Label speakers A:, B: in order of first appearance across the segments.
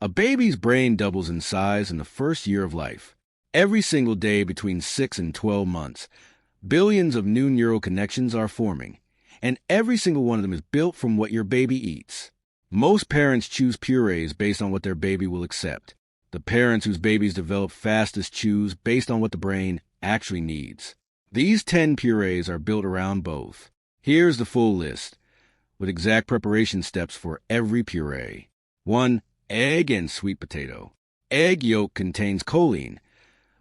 A: A baby's brain doubles in size in the first year of life. Every single day between 6 and 12 months, billions of new neural connections are forming, and every single one of them is built from what your baby eats. Most parents choose purees based on what their baby will accept. The parents whose babies develop fastest choose based on what the brain actually needs. These 10 purees are built around both. Here's the full list, with exact preparation steps for every puree. 1. Egg and sweet potato. Egg yolk contains choline,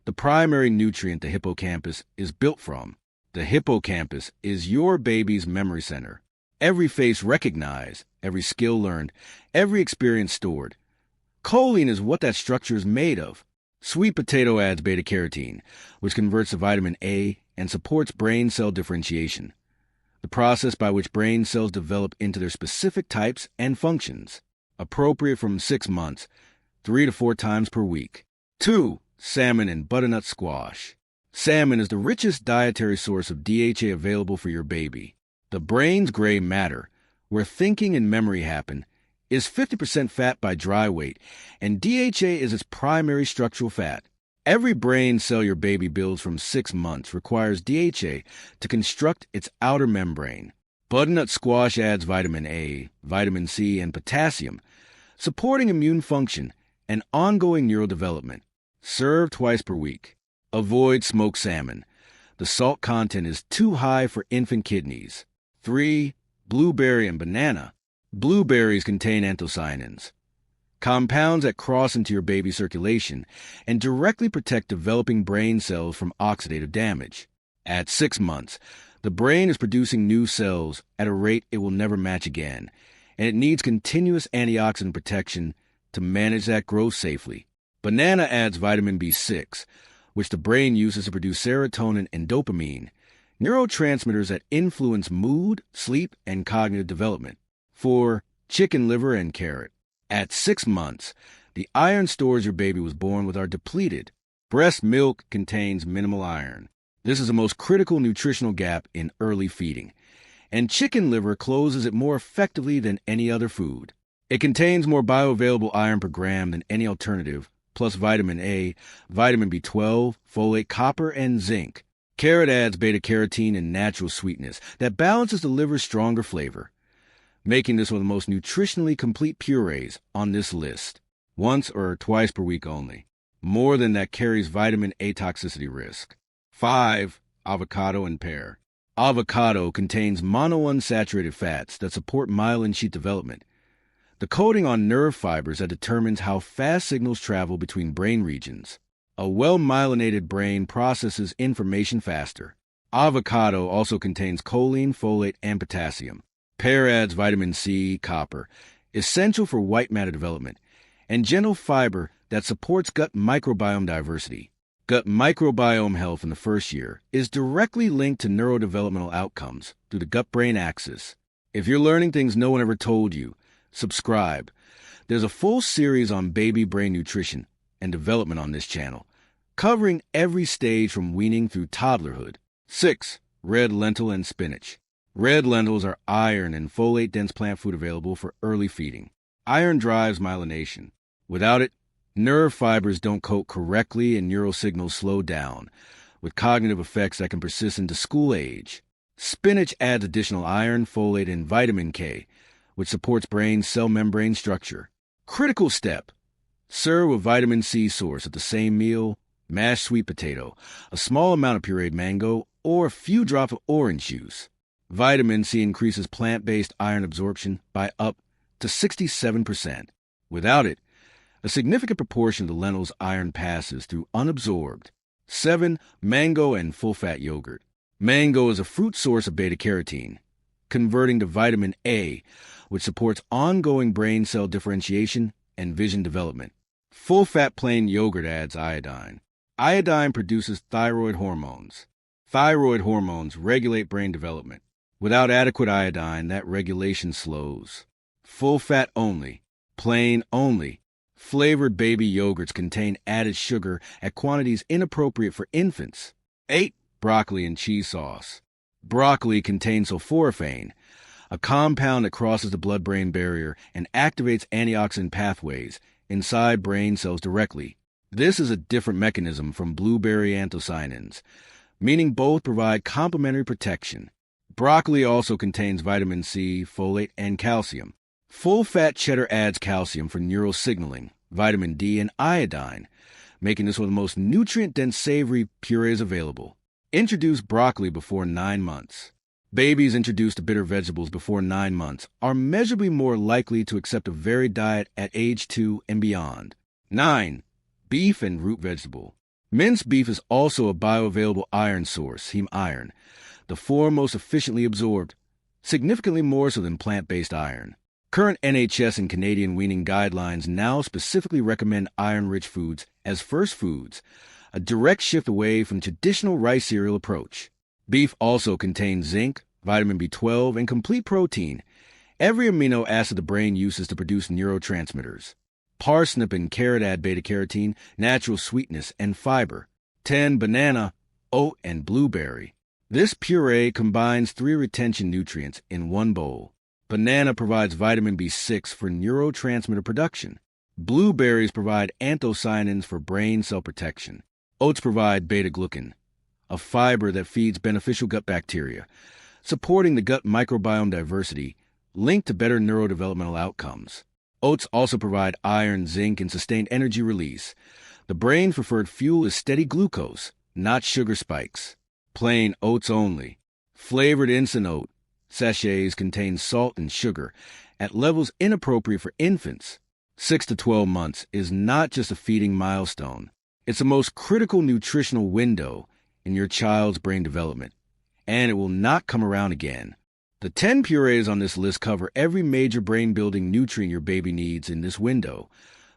A: the primary nutrient the hippocampus is built from. The hippocampus is your baby's memory center. Every face recognized, every skill learned, every experience stored. Choline is what that structure is made of. Sweet potato adds beta-carotene, which converts to vitamin A and supports brain cell differentiation, the process by which brain cells develop into their specific types and functions. Appropriate from 6 months, 3 to 4 times per week. 2. Salmon and butternut squash. Salmon is the richest dietary source of DHA available for your baby. The brain's gray matter, where thinking and memory happen, is 50% fat by dry weight, and DHA is its primary structural fat. Every brain cell your baby builds from 6 months requires DHA to construct its outer membrane. Butternut squash adds vitamin A, vitamin C, and potassium, supporting immune function and ongoing neural development. Serve twice per week. Avoid smoked salmon. The salt content is too high for infant kidneys. 3. Blueberry and banana. Blueberries contain anthocyanins, compounds that cross into your baby's circulation and directly protect developing brain cells from oxidative damage. At 6 months, the brain is producing new cells at a rate it will never match again, and it needs continuous antioxidant protection to manage that growth safely. Banana adds vitamin B6, which the brain uses to produce serotonin and dopamine, neurotransmitters that influence mood, sleep, and cognitive development. 4. Chicken liver and carrot. At 6 months, the iron stores your baby was born with are depleted. Breast milk contains minimal iron. This is the most critical nutritional gap in early feeding, and chicken liver closes it more effectively than any other food. It contains more bioavailable iron per gram than any alternative, plus vitamin A, vitamin B12, folate, copper, and zinc. Carrot adds beta-carotene and natural sweetness that balances the liver's stronger flavor, making this one of the most nutritionally complete purees on this list. Once or twice per week only. More than that carries vitamin A toxicity risk. 5. Avocado and pear. Avocado contains monounsaturated fats that support myelin sheath development, the coating on nerve fibers that determines how fast signals travel between brain regions. A well-myelinated brain processes information faster. Avocado also contains choline, folate, and potassium. Pear adds vitamin C, copper, essential for white matter development, and gentle fiber that supports gut microbiome diversity. Gut microbiome health in the first year is directly linked to neurodevelopmental outcomes through the gut-brain axis. If you're learning things no one ever told you, subscribe. There's a full series on baby brain nutrition and development on this channel, covering every stage from weaning through toddlerhood. 6. Red lentil and spinach. Red lentils are iron and folate-dense plant food available for early feeding. Iron drives myelination. Without it, nerve fibers don't coat correctly and neural signals slow down, with cognitive effects that can persist into school age. Spinach adds additional iron, folate, and vitamin K, which supports brain cell membrane structure. Critical step. Serve with vitamin C source at the same meal, mashed sweet potato, a small amount of pureed mango, or a few drops of orange juice. Vitamin C increases plant-based iron absorption by up to 67%. Without it, a significant proportion of the lentil's iron passes through unabsorbed. 7. Mango and full-fat yogurt. Mango is a fruit source of beta-carotene, converting to vitamin A, which supports ongoing brain cell differentiation and vision development. Full-fat plain yogurt adds iodine. Iodine produces thyroid hormones. Thyroid hormones regulate brain development. Without adequate iodine, that regulation slows. Full-fat only, plain only. Flavored baby yogurts contain added sugar at quantities inappropriate for infants. 8. Broccoli and cheese sauce. Broccoli contains sulforaphane, a compound that crosses the blood-brain barrier and activates antioxidant pathways inside brain cells directly. This is a different mechanism from blueberry anthocyanins, meaning both provide complementary protection. Broccoli also contains vitamin C, folate, and calcium. Full-fat cheddar adds calcium for neural signaling, vitamin D, and iodine, making this one of the most nutrient-dense savory purees available. Introduce broccoli before 9 months. Babies introduced to bitter vegetables before 9 months are measurably more likely to accept a varied diet at age 2 and beyond. 9. Beef and root vegetable. Minced beef is also a bioavailable iron source, heme iron, the form most efficiently absorbed, significantly more so than plant-based iron. Current NHS and Canadian weaning guidelines now specifically recommend iron-rich foods as first foods, a direct shift away from traditional rice cereal approach. Beef also contains zinc, vitamin B12, and complete protein, every amino acid the brain uses to produce neurotransmitters. Parsnip and carrot add beta-carotene, natural sweetness, and fiber. 10. Banana, oat, and blueberry. This puree combines 3 retention nutrients in one bowl. Banana provides vitamin B6 for neurotransmitter production. Blueberries provide anthocyanins for brain cell protection. Oats provide beta-glucan, a fiber that feeds beneficial gut bacteria, supporting the gut microbiome diversity, linked to better neurodevelopmental outcomes. Oats also provide iron, zinc, and sustained energy release. The brain's preferred fuel is steady glucose, not sugar spikes. Plain oats only. Flavored instant oat sachets contain salt and sugar at levels inappropriate for infants. 6 to 12 months is not just a feeding milestone. It's the most critical nutritional window in your child's brain development, and it will not come around again. The 10 purees on this list cover every major brain-building nutrient your baby needs in this window: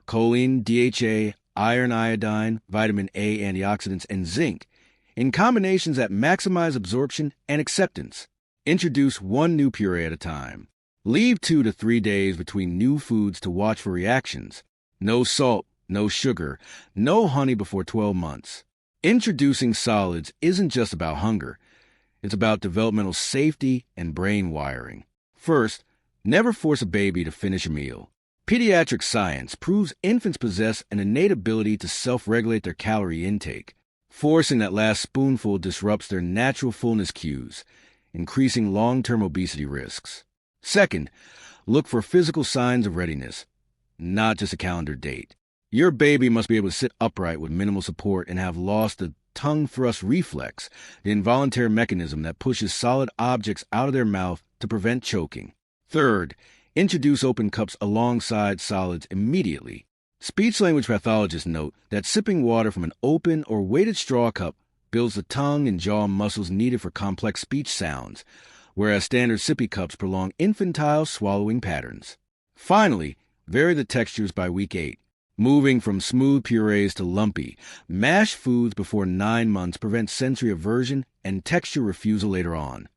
A: choline, DHA, iron, iodine, vitamin A, antioxidants, and zinc, in combinations that maximize absorption and acceptance. Introduce one new puree at a time. Leave 2 to 3 days between new foods to watch for reactions. No salt, no sugar, no honey before 12 months. Introducing solids isn't just about hunger. It's about developmental safety and brain wiring. First, never force a baby to finish a meal. Pediatric science proves infants possess an innate ability to self-regulate their calorie intake. Forcing that last spoonful disrupts their natural fullness cues, increasing long-term obesity risks. Second, look for physical signs of readiness, not just a calendar date. Your baby must be able to sit upright with minimal support and have lost the tongue thrust reflex, the involuntary mechanism that pushes solid objects out of their mouth to prevent choking. Third, introduce open cups alongside solids immediately. Speech-language pathologists note that sipping water from an open or weighted straw cup builds the tongue and jaw muscles needed for complex speech sounds, whereas standard sippy cups prolong infantile swallowing patterns. Finally, vary the textures by week 8. Moving from smooth purees to lumpy, mashed foods before 9 months prevents sensory aversion and texture refusal later on.